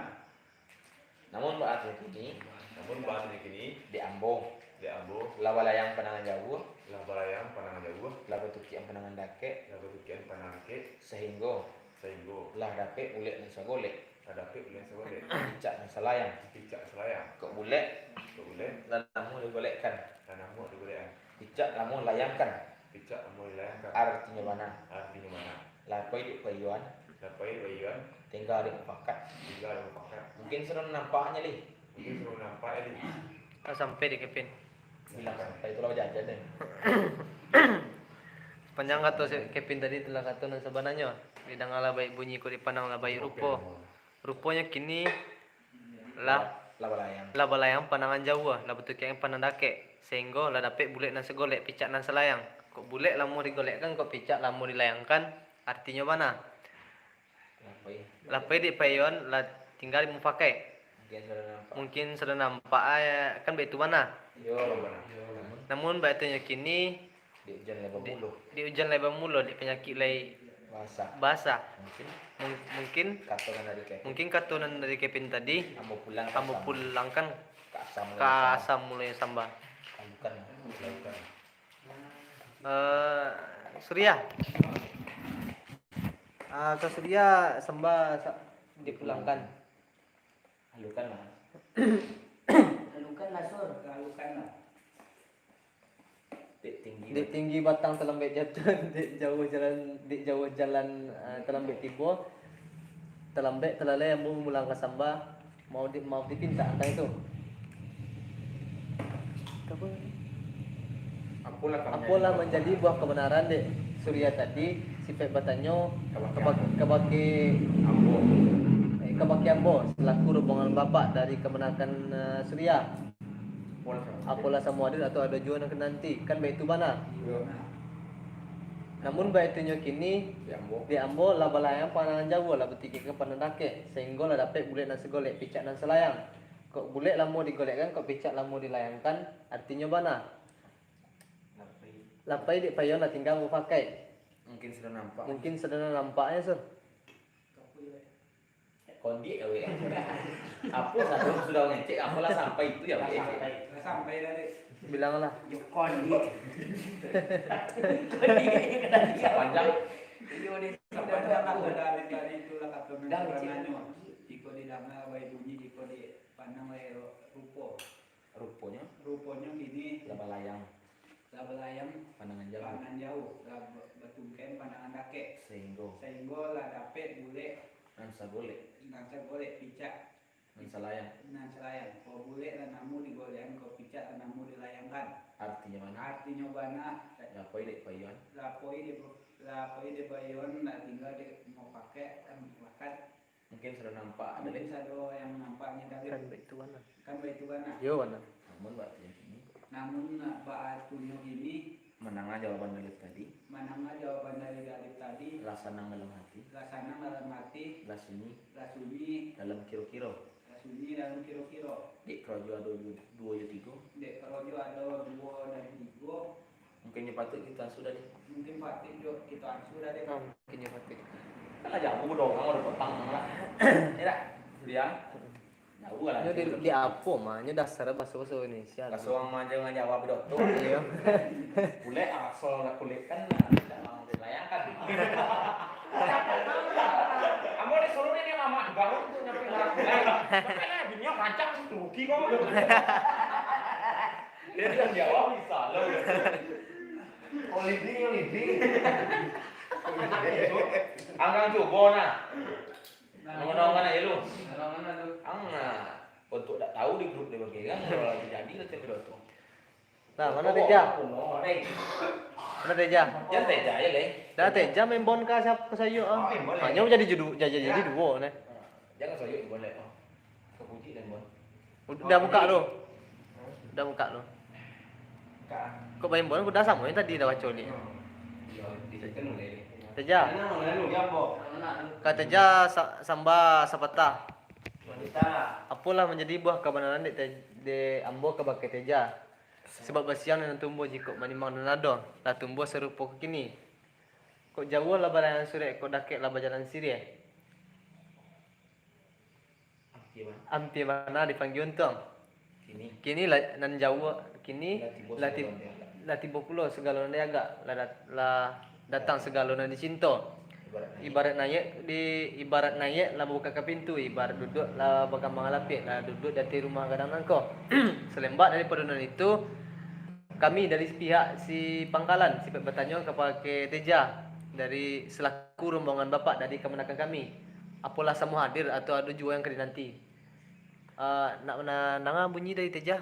[SPEAKER 2] namun saat ini
[SPEAKER 5] Namun bahas ini kini
[SPEAKER 2] di Ambong
[SPEAKER 5] di Ambo,
[SPEAKER 2] lawalayang penangan jauh
[SPEAKER 5] lah balayang panangan jauh,
[SPEAKER 2] lagu tukian penangan dake
[SPEAKER 5] lah ketukian panangan ke,
[SPEAKER 2] sehingga
[SPEAKER 5] sehingga
[SPEAKER 2] lah dapet ulet dan sagolek
[SPEAKER 5] ada pe ulen sebalik,
[SPEAKER 2] cicak dan selayang
[SPEAKER 5] cicak selayang,
[SPEAKER 2] kok bulet
[SPEAKER 5] ke ulen,
[SPEAKER 2] dan namun digolekkan
[SPEAKER 5] dan namu digolean,
[SPEAKER 2] cicak namun layangkan
[SPEAKER 5] cicak namu dilayangkan.
[SPEAKER 2] artinya mana
[SPEAKER 5] Artinya mana?
[SPEAKER 2] lapai di payuan
[SPEAKER 5] Dapat bayuan,
[SPEAKER 2] tinggal di pakat
[SPEAKER 5] tinggal di pakat.
[SPEAKER 2] mungkin serem nampaknya li
[SPEAKER 5] Mungkin suruh nampak ini.
[SPEAKER 6] sampai di Kevin
[SPEAKER 2] bilang sampai itu lah jajan deh
[SPEAKER 6] panjang kata si Kevin tadi telah kata nan sebenarnya bidang ala baik bunyi ko dipandang lah baik rupa rupanya kini lah lah balayang panangan jauh lah betul yang panandake sehingga lah dapat bulet nan segolek picak nan selayang kok bulet lah mau digolekkan kok picak lah mau dilayangkan artinya mana lapai di payon lah tinggal mau pakai mungkin sudah nampak kan begitu mana namun batunya kini di hujan lebar mulu di penyakit lay basah mungkin katunan dari Kevin tadi kamu pulangkan ke asam mulai sambal Surya ke Surya sambal dipulangkan
[SPEAKER 2] halukan lah
[SPEAKER 1] Lalukan lah sur.
[SPEAKER 7] Lalukan lah.
[SPEAKER 6] di tinggi batang telembek jatuh di jauh jalan telembek tibo telembek telalai yang mau mulang ke samba mau dipinta angka itu apalah menjadi buah kebenaran dek Surya tadi sifat batanyo kebaki ambo selaku rombongan bapak dari kemenakan Surya apalah semua hadir atau ada juga nak nanti kan baik itu mana namun baik itu kini di ambo lah balayang panangan jauh lah bertiga ke panandake sehingga lah dapat bulet nan segolek picak nan selayang kok bulet lah mau digolekkan kok picak lah mau dilayangkan artinya mana lapai di payon lah tinggal mau pakai mungkin sudah nampaknya sur
[SPEAKER 2] kondi ya we apa sudah ngecek apalah sampai itu ya we
[SPEAKER 7] Sampai dari
[SPEAKER 6] bilanglah
[SPEAKER 1] Kondi.
[SPEAKER 2] panjang
[SPEAKER 7] dari itulah kata menanyo. Jika di dama bayi bunyi, jika di panang bayi
[SPEAKER 2] ruponya
[SPEAKER 7] ruponya kini
[SPEAKER 2] labalayang
[SPEAKER 7] labalayang
[SPEAKER 2] pandangan
[SPEAKER 7] jauh, batungken pandangan dake.
[SPEAKER 2] sehingga
[SPEAKER 7] Lah dapat bule
[SPEAKER 2] nansa boleh
[SPEAKER 7] nangsa boleh picak
[SPEAKER 2] selayang
[SPEAKER 7] nan selayang. Kau bule lah namu digolehan, kau picak lah namu dilayangkan.
[SPEAKER 2] artinya mana
[SPEAKER 7] Artinya bana
[SPEAKER 2] lapoi dek payon
[SPEAKER 7] lapoi di bayon nak tinggal di mau pakai kan makan
[SPEAKER 2] mungkin sudah nampak ada
[SPEAKER 7] mungkin
[SPEAKER 2] dek
[SPEAKER 7] sado yang nampaknya dari
[SPEAKER 6] kan baik itu mana
[SPEAKER 7] kan baik itu kan
[SPEAKER 6] yo mana
[SPEAKER 2] namun mbak ini
[SPEAKER 7] namun batunya ini
[SPEAKER 2] menanglah jawaban dari tadi
[SPEAKER 7] manangga jawaban dari Galip tadi
[SPEAKER 2] lasanang dalam hati
[SPEAKER 7] lasana dalam hati
[SPEAKER 2] lasuni
[SPEAKER 7] lasuni
[SPEAKER 2] dalam kiro-kiro
[SPEAKER 7] dalam kiro-kiro
[SPEAKER 2] di krojo ada dua ya tiga
[SPEAKER 7] dek kerojo ada 2 dan 3
[SPEAKER 2] mungkin ya patut kita sudah deh
[SPEAKER 7] mungkin pasti jo kita sudah deh
[SPEAKER 6] mungkin ya pasti
[SPEAKER 2] kan aja aku dong kamu udah petang lah tidak dia jauh lah
[SPEAKER 6] nyo di apa mah nyo dasar bahasa Indonesia
[SPEAKER 2] kasuang aja nggak jawab dokter
[SPEAKER 6] iya
[SPEAKER 2] kulit asal nggak kulit kan tidak mau dilayangkan kamu disuruh ini mama bangun tuh nyampe orang kulit makanya dunia rancang tuh rugi kok dia yang jawab bisa loh oliving anggang coba nah ngomong-ngomong aja lu untuk tak tahu di grup dia bergegang kalau lagi jadi lah cendera tuh
[SPEAKER 6] nah mana Teja mana Teja
[SPEAKER 2] jangan teja ya leh
[SPEAKER 6] dah Teja main bon ka siapa ke sayu hanya jadi dua nih
[SPEAKER 2] jangan soyo boleh kepuji dan bon
[SPEAKER 6] udah buka lo kok main bon udah sama yang tadi dah baca ni Teja kata Teja samba sapata apalah menjadi buah kebenaran di ambo ke bakai Teja sebab basian yang tumbuh jika manimang nanado lah tumbuh serupa kini kok jauh lah balayan sore kok dakek lah berjalan siri ampi mana dipanggil untung kini lah nan jauh kini lah tiba pulau segala nanti agak lah datang segala nanti cinta ibarat naik lah buka ke pintu ibarat duduk lah bakal mengalapik lah duduk di rumah kadang nangko selembak dari pedunan itu kami dari pihak si pangkalan sifat bertanya kepada Teja dari selaku rombongan bapak dari kemenakan kami apalah semua hadir atau ada juga yang kena nanti nak nanga bunyi dari Teja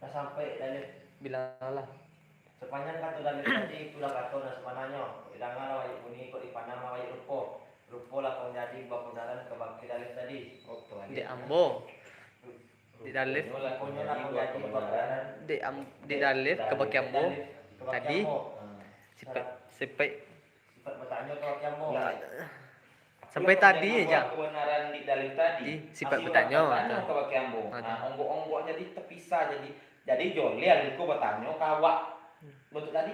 [SPEAKER 3] Dah sampai dari
[SPEAKER 6] bilanglah
[SPEAKER 3] sepanjang kata dari tadi itulah kata dan sepanjangnya idanglah wajib bunyi kok di panama wajib rupo lah kau jadi buah kebenaran kebakti dari tadi
[SPEAKER 6] di ambo Di dalil.
[SPEAKER 3] Pokoknya lah menjadi kebenaran.
[SPEAKER 6] Di dalil ke baki ambo. Tadi sifat sifat
[SPEAKER 3] Sifat bertanya ke baki ambo.
[SPEAKER 6] sampai tadi aja.
[SPEAKER 2] Kebenaran di dalil tadi.
[SPEAKER 6] Di sifat
[SPEAKER 2] Masih
[SPEAKER 6] bertanya,
[SPEAKER 2] bertanya
[SPEAKER 6] atau-
[SPEAKER 2] ke baki ambo.
[SPEAKER 6] atau-
[SPEAKER 2] Nah, onggok-onggok jadi terpisah jadi jolel itu bertanya kawak. Bentuk tadi.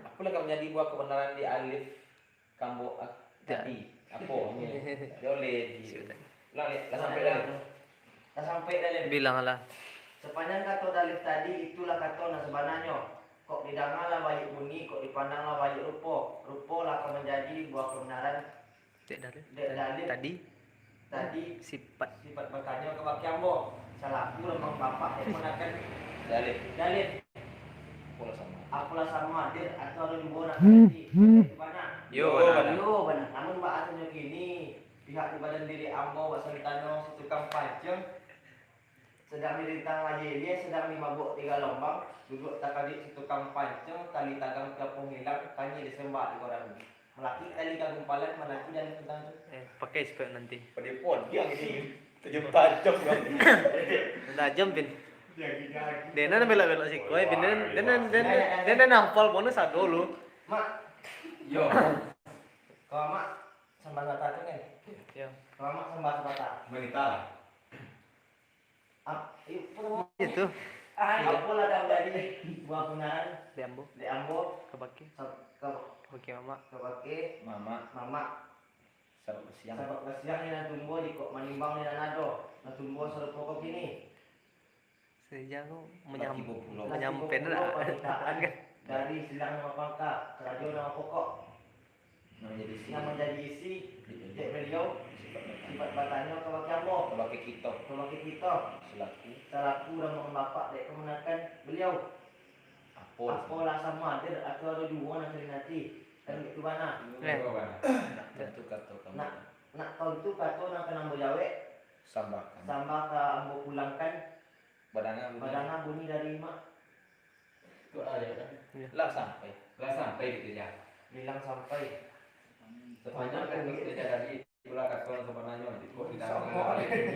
[SPEAKER 2] Aku lagi menjadi buah kebenaran di alif kambo tadi. Apa ini? Jolel. Lah sampai dah.
[SPEAKER 3] Dah sampai dalil.
[SPEAKER 6] Bilang lah.
[SPEAKER 3] Sepanjang kata dalil tadi itulah kata nah sebenarnya. Kok didengarlah baik bunyi, kok dipandanglah baik rupa. Rupa lah akan menjadi buah kebenaran.
[SPEAKER 6] Di dalil.
[SPEAKER 3] Dalil. Tadi
[SPEAKER 6] Sifat
[SPEAKER 3] sifat bertanya ke baki ambo. Salahku lemang bapak yang menakan
[SPEAKER 2] Dalil.
[SPEAKER 3] dalil.
[SPEAKER 2] Pola sama.
[SPEAKER 3] Akulah sama hadir atau ada dua nak nanti. Mana?
[SPEAKER 6] Yo,
[SPEAKER 2] benar.
[SPEAKER 3] Yo, benar. Namun bahasanya gini, pihak di badan diri ambo wasalitano setukang panceng sedang dirintang lagi dia sedang dimabuk 3 lombang duduk tak kali setukang panceng tali tagang kapung hilang kanya disembah di orang melaki tali kagumpalan menanti dan tentang
[SPEAKER 6] pakai sifat nanti.
[SPEAKER 2] Penipon dia ini 7 tajam kan.
[SPEAKER 6] Udah jam pin. Dena na bela-bela si koy pin den nampal bonus ado lu.
[SPEAKER 3] mak
[SPEAKER 5] Yo.
[SPEAKER 3] kalau mak sembah bata tu kan
[SPEAKER 6] Ya.
[SPEAKER 3] kalau mak sembah bata
[SPEAKER 5] Menita.
[SPEAKER 3] itu
[SPEAKER 6] Itu
[SPEAKER 3] apa lah dah jadi buah kebenaran
[SPEAKER 6] di ambo
[SPEAKER 3] di ambo
[SPEAKER 6] ke baki
[SPEAKER 3] ke
[SPEAKER 6] baki mama.
[SPEAKER 3] kebake
[SPEAKER 2] Mama
[SPEAKER 3] mama
[SPEAKER 2] sabuk siang.
[SPEAKER 3] sabak kasiang ni nak tumbuh di kok manimbang ni nado nak tumbuh seru pokok gini
[SPEAKER 6] Sejak aku
[SPEAKER 2] Baki Bopulo.
[SPEAKER 6] menyampen lah.
[SPEAKER 3] dari silang nama pangka kerajaan nama pokok
[SPEAKER 2] Menjadi si
[SPEAKER 3] yang menjadi isi cek beliau sifat batanya kalau kamu
[SPEAKER 2] Baki kita
[SPEAKER 3] kalau kita
[SPEAKER 2] selaku
[SPEAKER 3] selaku dan mengen bapak dek kemenakan beliau
[SPEAKER 2] apa
[SPEAKER 3] apalah sama hadir atau ada dua nanti kan itu mana
[SPEAKER 2] tentu kata kamu
[SPEAKER 3] nak tahu itu kata nak kena berjawe
[SPEAKER 2] sambakan
[SPEAKER 3] sama ke ambo pulangkan
[SPEAKER 2] badangan
[SPEAKER 3] badangan bunyi dari mak
[SPEAKER 5] Itu ada kan?
[SPEAKER 2] lah sampai
[SPEAKER 5] Lah sampai gitu ya.
[SPEAKER 3] bilang sampai
[SPEAKER 5] Sepanjang kan kita jadi itulah kata sebenarnya ikut di dalam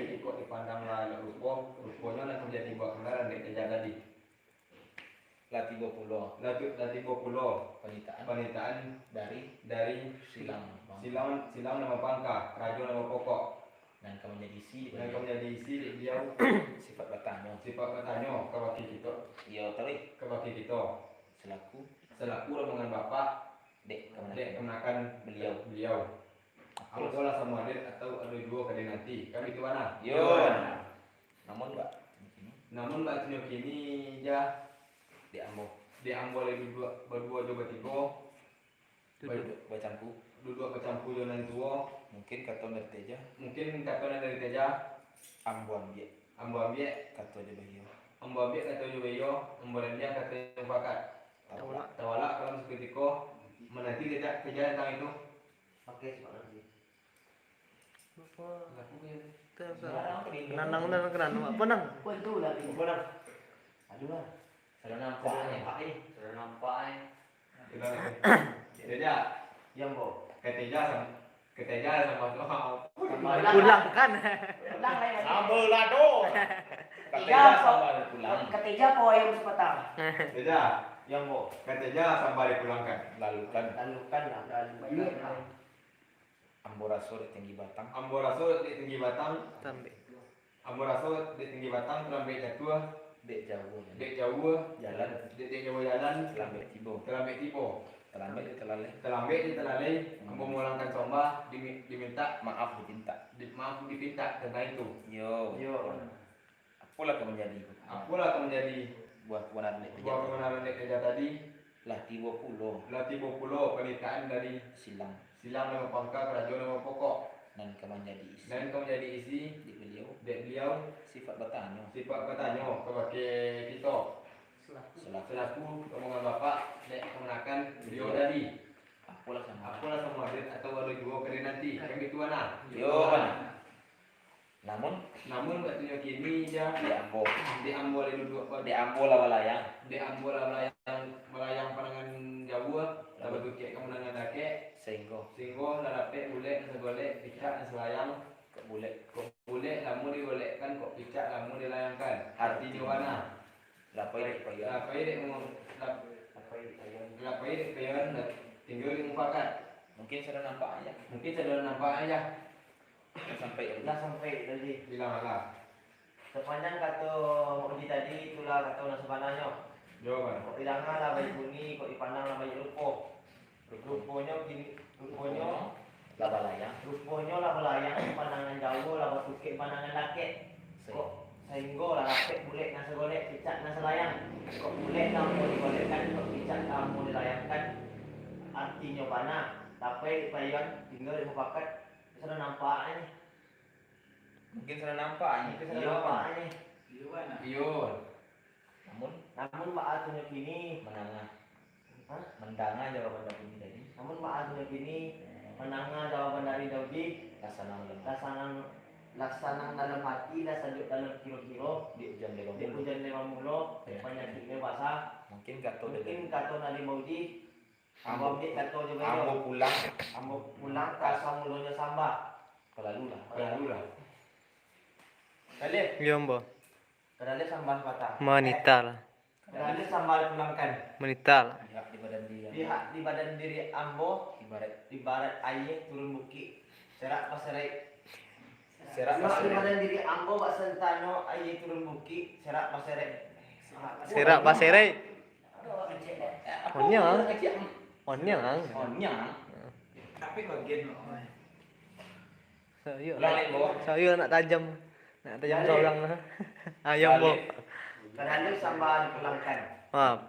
[SPEAKER 5] ikut dipandang lah rupanya nanti menjadi buah kebenaran dia terjaga di
[SPEAKER 2] latih 20
[SPEAKER 5] latih pulau
[SPEAKER 2] penitaan
[SPEAKER 5] penitaan dari
[SPEAKER 2] silang
[SPEAKER 5] silam nama pangka kerajaan nama pokok
[SPEAKER 2] dan kamu menjadi si
[SPEAKER 5] yang menjadi isi dia
[SPEAKER 2] sifat bertanya
[SPEAKER 5] sifat bertanya ke baki kita
[SPEAKER 2] ya tarik selaku
[SPEAKER 5] selaku rombongan bapak
[SPEAKER 2] dek
[SPEAKER 5] dek
[SPEAKER 2] kemenakan
[SPEAKER 5] kemenakan beliau aku lah sama adik atau ada dua kali nanti kami itu mana
[SPEAKER 2] yo namun mbak
[SPEAKER 5] namun mbak Tino kini ya
[SPEAKER 2] diambil
[SPEAKER 5] diambil berdua coba tiga
[SPEAKER 2] bacampu
[SPEAKER 5] duduk kecampu dengan tua
[SPEAKER 2] mungkin kata dari teja
[SPEAKER 5] mungkin kata dari teja
[SPEAKER 2] ambuan dia
[SPEAKER 5] ambo ambil
[SPEAKER 2] kata aja bahio
[SPEAKER 5] ambo ambil kata juga yo ambo dan dia kata yang bakat tawala kalau seketika menanti tidak kejadian tentang itu
[SPEAKER 3] pakai sebenarnya
[SPEAKER 6] Nanang nanang kenang apa nang?
[SPEAKER 3] pun tu lah ini
[SPEAKER 5] benar
[SPEAKER 3] aduh lah
[SPEAKER 2] sudah nampak
[SPEAKER 3] sudah nampak
[SPEAKER 5] kita teja
[SPEAKER 3] yang bo
[SPEAKER 5] keteja sama tuh
[SPEAKER 6] Pulangkan.
[SPEAKER 3] ulang lagi
[SPEAKER 2] sambal lado
[SPEAKER 3] Tiga,
[SPEAKER 2] sambal pulang
[SPEAKER 3] ketiga po yang sepatang
[SPEAKER 5] teja
[SPEAKER 3] yang bo
[SPEAKER 5] keteja sampai dipulangkan
[SPEAKER 2] lalu kan
[SPEAKER 3] lalukan lah lalukan
[SPEAKER 2] amburaso di tinggi batang
[SPEAKER 5] ambo rasul di tinggi batang
[SPEAKER 6] Sampai.
[SPEAKER 5] ambo rasul di tinggi batang sampai jatuh
[SPEAKER 2] dek jauh
[SPEAKER 5] dek jauh
[SPEAKER 2] jalan
[SPEAKER 5] dek jauh jalan
[SPEAKER 2] terlambat tiba
[SPEAKER 5] terlambat tiba
[SPEAKER 2] terlambat terlalai
[SPEAKER 5] terlambat diterlalai ambo mulangkan somba diminta
[SPEAKER 2] maaf diminta
[SPEAKER 5] maaf dipinta tentang itu
[SPEAKER 2] yo
[SPEAKER 3] yo
[SPEAKER 2] apalah kamu menjadi
[SPEAKER 5] apalah akan menjadi
[SPEAKER 2] buah kebenaran dek
[SPEAKER 5] buah kebenaran dek teja tadi
[SPEAKER 2] lah 30
[SPEAKER 5] latih pulau penitaan dari
[SPEAKER 2] silang
[SPEAKER 5] silang nama pangka kerajaan nama pokok
[SPEAKER 2] dan kamu menjadi isi
[SPEAKER 5] dan kau menjadi isi
[SPEAKER 2] di beliau
[SPEAKER 5] dek beliau
[SPEAKER 2] sifat bertanya
[SPEAKER 5] sifat bertanya kepada kita
[SPEAKER 2] selaku
[SPEAKER 5] selaku omongan bapak dek kemenakan beliau tadi
[SPEAKER 2] apalah sama
[SPEAKER 5] apalah sama atau ada dua kali nanti yang itu mana
[SPEAKER 2] yo mana namun
[SPEAKER 5] nggak tunjuk kini ya diambil duduk
[SPEAKER 2] diambil lah walayang
[SPEAKER 5] diambil melayang pandangan jauh dapat tukik kemenangan dake
[SPEAKER 2] sehingga
[SPEAKER 5] sehingga larape boleh segolek dikak selayang
[SPEAKER 2] boleh
[SPEAKER 5] boleh bulek lamun digolekkan kok picak lamun dilayangkan. Artinya mana?
[SPEAKER 2] Lapai payan.
[SPEAKER 5] Lapai dek payan tinggal di mufakat.
[SPEAKER 2] Mungkin sudah nampak aja.
[SPEAKER 5] Mungkin sudah nampak aja.
[SPEAKER 2] Sampai
[SPEAKER 3] Lah sampai tadi.
[SPEAKER 5] Bilang lah.
[SPEAKER 3] Sepanjang kata Mokji tadi itulah kata orang sebenarnya.
[SPEAKER 5] Jawaban.
[SPEAKER 3] Kok ilangan lah bayi bunyi, kok dipandang lah bayi rupo. Rupanya gini, rupanya
[SPEAKER 2] laba layang.
[SPEAKER 3] rupanya lah belayang pandangan jauh lah batukik pandangan laki. Kok sehingga lah laki boleh nasa golek picak nasa layang. Kok boleh lah mau digolekkan, kok picak lah mau dilayangkan. Artinya mana? Tapi payan tinggal di mufakat sudah nampak ni.
[SPEAKER 2] Mungkin sudah nampak aja.
[SPEAKER 3] Itu sudah nampak ni.
[SPEAKER 7] Iya mana?
[SPEAKER 5] Pion.
[SPEAKER 3] Namun Mak Atunya kini,
[SPEAKER 2] Menangah.
[SPEAKER 3] Hah?
[SPEAKER 2] Mendanga jawaban dari ini tadi.
[SPEAKER 3] namun Mak Atunya kini menangah jawaban dari Daudi,
[SPEAKER 2] Laksana
[SPEAKER 3] laksanang dalam hati, dah sajuk dalam kiro-kiro,
[SPEAKER 2] di ujian
[SPEAKER 3] di
[SPEAKER 2] lewat.
[SPEAKER 3] hujan lima mulo,
[SPEAKER 2] Ya.
[SPEAKER 3] penyakitnya basah.
[SPEAKER 2] Mungkin kata
[SPEAKER 3] Mungkin
[SPEAKER 2] dengan
[SPEAKER 3] kata Nabi Mauji,
[SPEAKER 2] Ambo
[SPEAKER 3] Ambo kata je
[SPEAKER 2] Ambo pulang
[SPEAKER 3] Ambo pulang ke asal mulonya samba.
[SPEAKER 2] kelalu lah.
[SPEAKER 5] Lalu lah.
[SPEAKER 3] Kali,
[SPEAKER 6] Iya Ambo.
[SPEAKER 3] kadang sambal patah.
[SPEAKER 6] Wanita lah.
[SPEAKER 3] Kadang sambal pulangkan.
[SPEAKER 6] Wanita lah.
[SPEAKER 2] Pihak di badan dia.
[SPEAKER 3] Pihak di badan diri Ambo,
[SPEAKER 2] Ibarat
[SPEAKER 3] ibarat air turun bukit. Serak paserai.
[SPEAKER 2] serak
[SPEAKER 3] Di
[SPEAKER 2] pasir.
[SPEAKER 3] badan diri Ambo, Pak Sentano, air turun bukit. Serak paserai.
[SPEAKER 6] Serak pasere. Onyang. Onyang.
[SPEAKER 2] Onyang.
[SPEAKER 7] Tapi bagian
[SPEAKER 6] Saya
[SPEAKER 2] Ulang lagi, Bo.
[SPEAKER 6] Saya nak tajam. Nak tajam seorang lah. Ayam Bo.
[SPEAKER 3] Kadang sambal dipulangkan.
[SPEAKER 6] Maaf.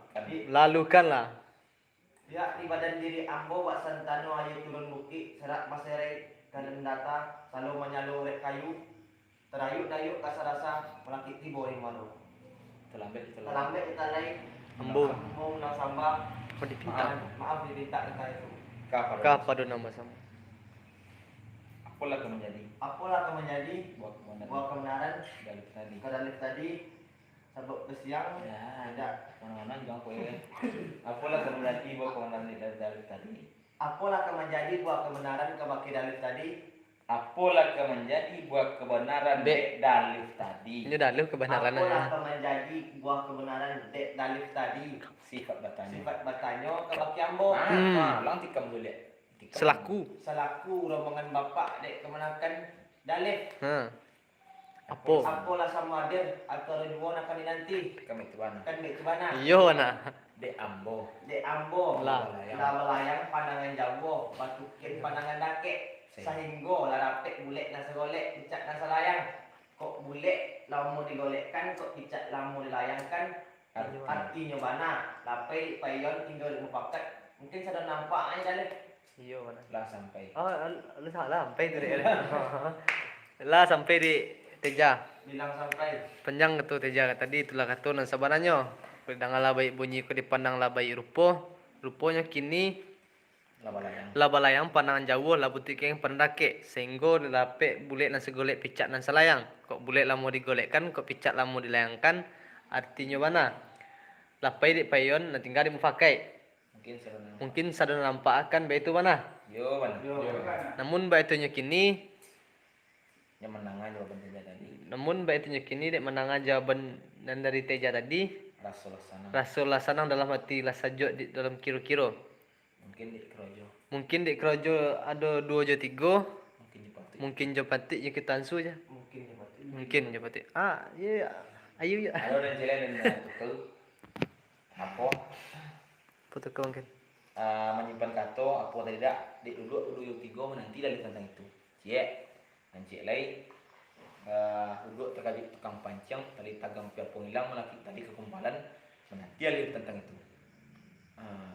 [SPEAKER 6] Lalukan lah.
[SPEAKER 3] Pihak di badan diri Ambo, Pak Sentano, air turun bukit. Serak paserai. Dalam data selalu menyalur rek kayu. Terayuk-dayuk kasar-rasa melakit tibo yang malu.
[SPEAKER 2] Terlambat
[SPEAKER 3] Terlambat kita naik.
[SPEAKER 6] Ambo.
[SPEAKER 3] Mau menang sambal.
[SPEAKER 6] Apa dipinta?
[SPEAKER 3] Maaf diminta kita itu.
[SPEAKER 6] Kah pada nama sama.
[SPEAKER 2] Apalah yang menjadi
[SPEAKER 3] Apalah akan menjadi
[SPEAKER 2] buat kebenaran
[SPEAKER 3] buah kebenaran
[SPEAKER 2] dari tadi.
[SPEAKER 3] kadalif tadi sabuk kesiang
[SPEAKER 2] Ya,
[SPEAKER 3] tidak.
[SPEAKER 2] mana-mana jangan kue. Apalah yang menjadi buat kebenaran dari tadi.
[SPEAKER 3] Apalah akan menjadi buah kebenaran kebaki dalif tadi.
[SPEAKER 2] Apalah yang menjadi buat kebenaran
[SPEAKER 6] Dek.
[SPEAKER 2] dek dalif tadi.
[SPEAKER 6] Ini dah lu kebenaran
[SPEAKER 3] Apalah
[SPEAKER 6] aja.
[SPEAKER 3] akan menjadi buah kebenaran dek dalif tadi.
[SPEAKER 2] Sifat bertanya.
[SPEAKER 3] Sifat bertanya kebaki Ambo.
[SPEAKER 2] Lang tikam dulu ya.
[SPEAKER 6] Selaku.
[SPEAKER 3] Selaku rombongan bapak dek kemenakan dalif.
[SPEAKER 6] Ha. Apa?
[SPEAKER 3] Apalah sama dir atau dua akan dinanti.
[SPEAKER 2] Kami itu mana?
[SPEAKER 3] Kan dek mana?
[SPEAKER 6] Iyo na.
[SPEAKER 2] Dek Ambo.
[SPEAKER 3] Dek Ambo.
[SPEAKER 6] Lah.
[SPEAKER 3] Lah melayang pandangan jauh, batukin pandangan dakek. Sehingga lah rapek bulek nasa golek, picak nasa layang. Kok bulek lah mau digolekkan, kok picak lah mau dilayangkan. Artinya mana? Lapai payon tinggal di mufakat. Mungkin sudah nampak aja dalih.
[SPEAKER 6] Iyo na.
[SPEAKER 2] Lah sampai.
[SPEAKER 6] Oh, lu salah sampai tu dia. Lah sampai di Teja.
[SPEAKER 3] Bilang sampai.
[SPEAKER 6] Panjang tu Teja tadi itulah kata nan sabananya. Pedanglah baik bunyi ko dipandanglah baik rupa. Rupanya kini
[SPEAKER 2] Laba-layang.
[SPEAKER 6] labalayang pandangan jauh lah butik yang pendake sehingga lapek bulet nan segolek picak nan selayang. Kok bulet lah mau digolekkan, kok picak lah mau dilayangkan. Artinya mana? Lapai di payon nan tinggal di mufakai.
[SPEAKER 2] Mungkin sudah nampak.
[SPEAKER 6] Mungkin sadar nampak akan baik itu mana?
[SPEAKER 2] Yo mana?
[SPEAKER 3] Yo.
[SPEAKER 6] Namun baik itu kini,
[SPEAKER 2] Yang menangah jawaban saja tadi.
[SPEAKER 6] namun baik itu kini dek menangah jawaban dan dari Teja tadi.
[SPEAKER 2] Rasul sana.
[SPEAKER 6] Rasul sanang dalam hati lah sajuk di dalam kiro-kiro.
[SPEAKER 2] Mungkin di kerojo.
[SPEAKER 6] Mungkin di kerojo ada 2 je 3.
[SPEAKER 2] Mungkin di pati.
[SPEAKER 6] Mungkin je patik je kita ansu je.
[SPEAKER 3] Mungkin ya mati.
[SPEAKER 6] Mungkin je patik. Ah, ya. Ayo ya.
[SPEAKER 2] Ada dan jalan dan tukul. Apa?
[SPEAKER 6] Foto kau mungkin.
[SPEAKER 2] Menyimpan kato apa tidak di duduk yang tiga menanti dari tentang itu. Cie. Dan cie lain. Duduk terkajut tukang pancang tali tagang piar penghilang melaki tali kekumpalan menanti dari tentang itu.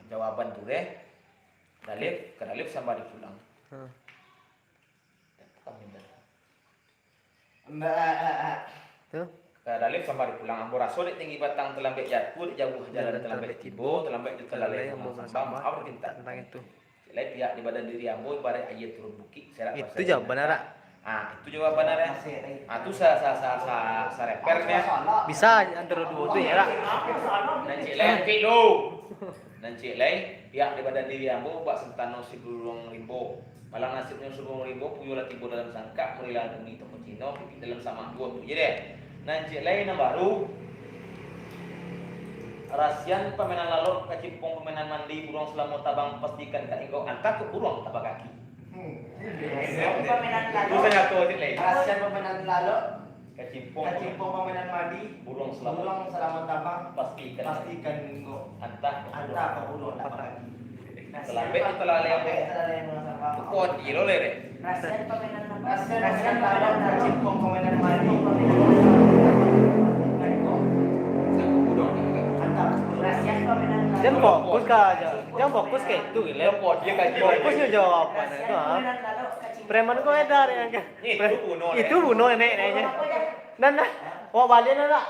[SPEAKER 2] Jawaban tu deh. Dalif ke dalif sama dipulang. Kami dah.
[SPEAKER 6] Tu.
[SPEAKER 2] Ke dalif sama dipulang ambo raso dek tinggi batang terlambat jatuh di jauh jalan terlambat tibo terlambat itu terlalai
[SPEAKER 6] yang mau
[SPEAKER 2] sambang apa tinta
[SPEAKER 6] tentang itu.
[SPEAKER 2] lain pihak di badan diri ambo ibarat ayat turun bukit serak
[SPEAKER 6] Itu
[SPEAKER 2] pasal
[SPEAKER 6] jawaban
[SPEAKER 2] binatang.
[SPEAKER 6] arak.
[SPEAKER 2] Itu jawaban ada. Itu sa repernya.
[SPEAKER 6] Bisa antara dua tu ya.
[SPEAKER 2] Dan cik lain kilo. Dan cik lain pihak di badan diri ambo buat sentano si burung rimbo. Malang nasibnya suruh rimbo puyulah tibo dalam sangka merilah demi toko cino pipit dalam sama gua tuh jadi nanti lain yang baru rasian pemenan lalu kecimpung pemenan mandi burung selamut tabang pastikan kak inggo antar ke burung tabak kaki
[SPEAKER 1] Pamenan
[SPEAKER 2] itu
[SPEAKER 1] lalu.
[SPEAKER 2] saya tuh lagi
[SPEAKER 3] Rasian pemenan lalu,
[SPEAKER 2] kecimpung
[SPEAKER 3] kacimpong pemenan madi,
[SPEAKER 2] burung selamut
[SPEAKER 3] burung selamat tabang,
[SPEAKER 2] pastikan
[SPEAKER 3] pastikan minggu.
[SPEAKER 2] antar ke
[SPEAKER 3] Anta
[SPEAKER 2] burung
[SPEAKER 3] ke burung dapat kaki.
[SPEAKER 2] selambe itu lah yang kok dilo lere
[SPEAKER 1] Rasian pamenan lalu.
[SPEAKER 3] Rasian lalu kacimpong pemenan madi, anta ke burung.
[SPEAKER 1] Rasian pamenan lalu.
[SPEAKER 6] Jangan fokus ka aja. Jangan fokus kayak itu
[SPEAKER 2] dia
[SPEAKER 6] gile.
[SPEAKER 2] kok dia kaji
[SPEAKER 6] Fokusnya jawaban
[SPEAKER 1] Rasian
[SPEAKER 6] itu ah.
[SPEAKER 1] pamenan lalu kecimpung.
[SPEAKER 6] Preman kok edar ya kan.
[SPEAKER 2] itu bunuh
[SPEAKER 6] Itu bunuh neneknya. Dan wah balik na nak.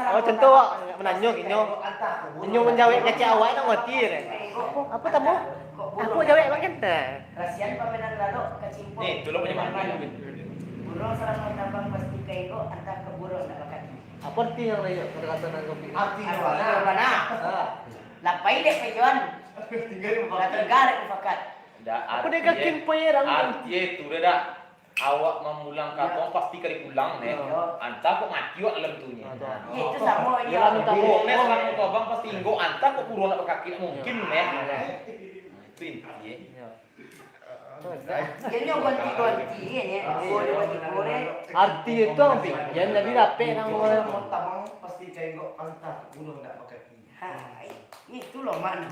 [SPEAKER 6] Oh contoh wah menanyo kinyo.
[SPEAKER 3] Anta ke burung.
[SPEAKER 6] Inyo menjawab kecil awak nak ngerti ya. Apa tamu? Aku jawab makan dah.
[SPEAKER 1] Rasian pamenan lalu kecimpung.
[SPEAKER 2] nih dulu punya mana
[SPEAKER 1] Burung selamat tabang pasti kaiko antar ke burung dapat kaki.
[SPEAKER 6] Apa arti yang lain perkataan ng kopi?
[SPEAKER 3] Artinya
[SPEAKER 1] Apa
[SPEAKER 3] mana?
[SPEAKER 1] na? Lapay deh pejuan. Lah tergarek fakat.
[SPEAKER 6] Aku dah kakin perang.
[SPEAKER 2] artinya itu dah awak memulang kapong pasti kali pulang nih anta kok mati wak dalam tunya
[SPEAKER 1] Ya itu sama
[SPEAKER 6] Dia
[SPEAKER 1] ya.
[SPEAKER 6] minta
[SPEAKER 2] burung nih selang kau bang pasti inggo anta kok burung nak kaki mungkin nih itu intinya
[SPEAKER 1] Jadi ganti-ganti ya. Boleh boleh.
[SPEAKER 6] Arti itu ang bigyan na dirape ng mga
[SPEAKER 3] Mau tabang pasti kayak anta ke burung dapat kaki.
[SPEAKER 1] Hai, itu loh man.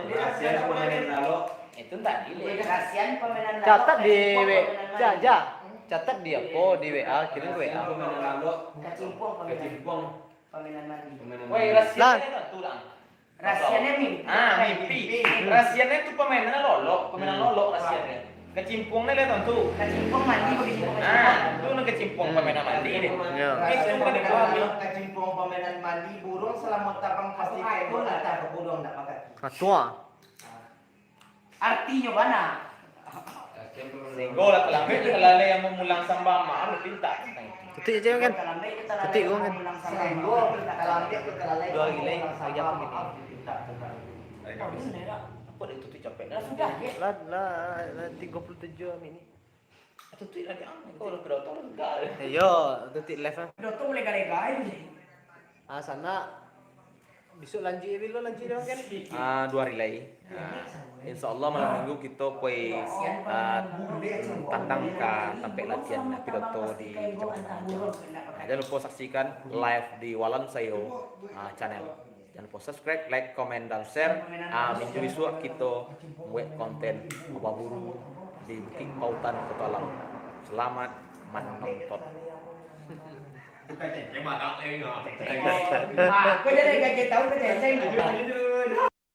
[SPEAKER 3] Rasian pemenan lalu.
[SPEAKER 2] itu tadi
[SPEAKER 1] Rasian pamenan lalu.
[SPEAKER 6] catat di
[SPEAKER 1] kecimpung pamenan mandi.
[SPEAKER 6] ja catat di apa di WA kirim ke WA.
[SPEAKER 5] pemenan lalu
[SPEAKER 1] Kecimpung pamenan.
[SPEAKER 5] kecimpung
[SPEAKER 1] Pamenan mandi.
[SPEAKER 5] pemenan
[SPEAKER 2] woi
[SPEAKER 5] mandi.
[SPEAKER 2] rahasianya kan tuh lang
[SPEAKER 1] Rasiannya mimpi.
[SPEAKER 2] mimpi rahasianya itu pemainan lolo pemainan lolo rahasianya kecimpungnya lihat tuh
[SPEAKER 1] Kecimpung mandi begitu.
[SPEAKER 2] itu nak kecimpung pemainan mandi deh
[SPEAKER 6] Ya.
[SPEAKER 2] itu kan dikuami
[SPEAKER 3] Kacimpong pemenan mandi burung selamat tabang pasti kayak anta ke burung dapat kaki.
[SPEAKER 6] Katua.
[SPEAKER 1] Artinya mana?
[SPEAKER 2] sehingga lah kelambe itu kalau yang memulang sambal mah pintar
[SPEAKER 6] Tutik aja kan. Ketik gua kan.
[SPEAKER 3] Senggo kalau dia kelalai
[SPEAKER 6] Dua gile, lagi apa gitu.
[SPEAKER 2] apa itu tuh capek
[SPEAKER 1] Lah sudah ya.
[SPEAKER 6] Lah 37 ini.
[SPEAKER 2] itu tuh lagi angin kau udah berotong enggak
[SPEAKER 6] Ayo, tutik live ah.
[SPEAKER 1] Dokter lega-lega ini.
[SPEAKER 6] Ah sana besok lanjut dulu lanjut dong kan.
[SPEAKER 2] 2 hari lagi insya Allah malam minggu kita kue tantang ke tampil latihan pidato di Jawa Tengah. Jangan lupa saksikan live di Walan Sayo channel. Jangan lupa subscribe, like, komen, dan share. Minggu besok kita buat konten apa buru di Bukit Pautan Kota Laut. Selamat menonton.
[SPEAKER 5] Yang mana yang
[SPEAKER 1] Aku jadi gaji tahu ke saya.